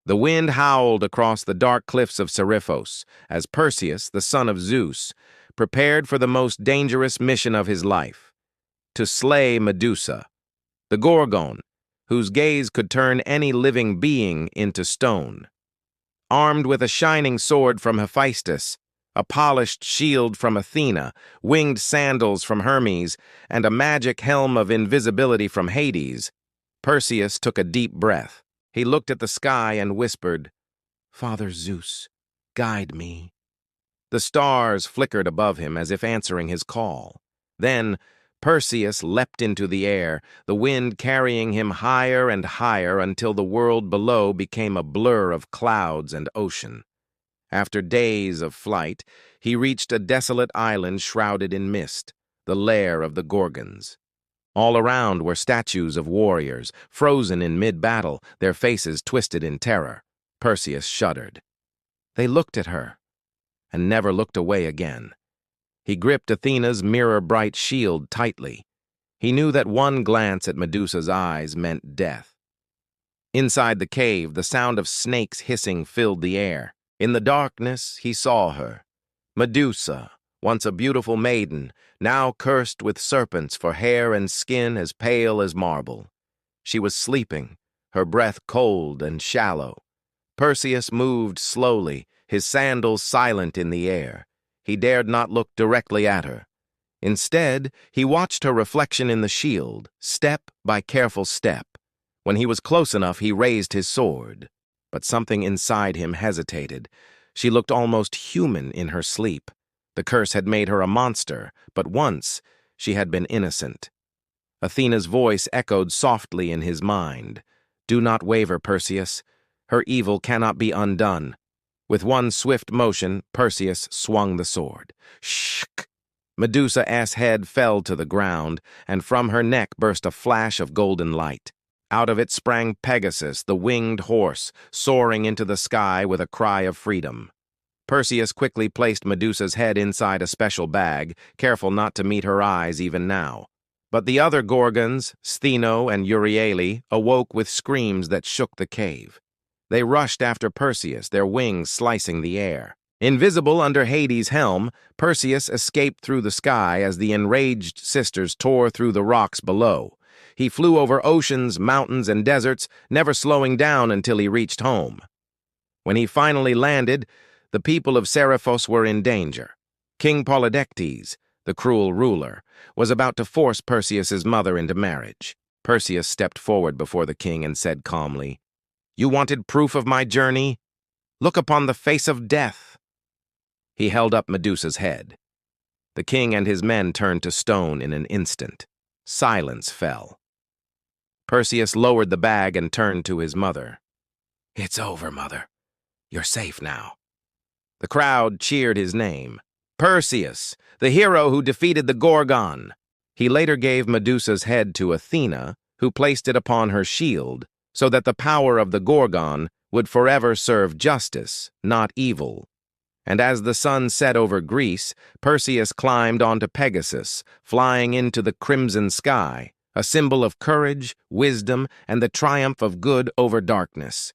The wind howled across the dark cliffs of Seriphos as Perseus, the son of Zeus, prepared for the most dangerous mission of his life, to slay Medusa, the Gorgon, whose gaze could turn any living being into stone. Armed with a shining sword from Hephaestus, a polished shield from Athena, winged sandals from Hermes, and a magic helm of invisibility from Hades, Perseus took a deep breath. He looked at the sky and whispered, "Father Zeus, guide me." The stars flickered above him as if answering his call. Then Perseus leapt into the air, the wind carrying him higher and higher until the world below became a blur of clouds and ocean. After days of flight, he reached a desolate island shrouded in mist, the lair of the Gorgons. All around were statues of warriors, frozen in mid-battle, their faces twisted in terror. Perseus shuddered. They looked at her, and never looked away again. He gripped Athena's mirror-bright shield tightly. He knew that one glance at Medusa's eyes meant death. Inside the cave, the sound of snakes hissing filled the air. In the darkness, he saw her. Medusa, once a beautiful maiden, now cursed with serpents for hair and skin as pale as marble. She was sleeping, her breath cold and shallow. Perseus moved slowly, his sandals silent in the air. He dared not look directly at her. Instead, he watched her reflection in the shield, step by careful step. When he was close enough, he raised his sword. But something inside him hesitated. She looked almost human in her sleep. The curse had made her a monster, but once she had been innocent. Athena's voice echoed softly in his mind. "Do not waver, Perseus. Her evil cannot be undone." With one swift motion, Perseus swung the sword. Shk! Medusa's head fell to the ground, and from her neck burst a flash of golden light. Out of it sprang Pegasus, the winged horse, soaring into the sky with a cry of freedom. Perseus quickly placed Medusa's head inside a special bag, careful not to meet her eyes even now. But the other Gorgons, Stheno and Euryale, awoke with screams that shook the cave. They rushed after Perseus, their wings slicing the air. Invisible under Hades' helm, Perseus escaped through the sky as the enraged sisters tore through the rocks below. He flew over oceans, mountains, and deserts, never slowing down until he reached home. When he finally landed, the people of Seriphos were in danger. King Polydectes, the cruel ruler, was about to force Perseus's mother into marriage. Perseus stepped forward before the king and said calmly, "You wanted proof of my journey? Look upon the face of death." He held up Medusa's head. The king and his men turned to stone in an instant. Silence fell. Perseus lowered the bag and turned to his mother. "It's over, mother. You're safe now." The crowd cheered his name. Perseus, the hero who defeated the Gorgon. He later gave Medusa's head to Athena, who placed it upon her shield, so that the power of the Gorgon would forever serve justice, not evil. And as the sun set over Greece, Perseus climbed onto Pegasus, flying into the crimson sky, a symbol of courage, wisdom, and the triumph of good over darkness.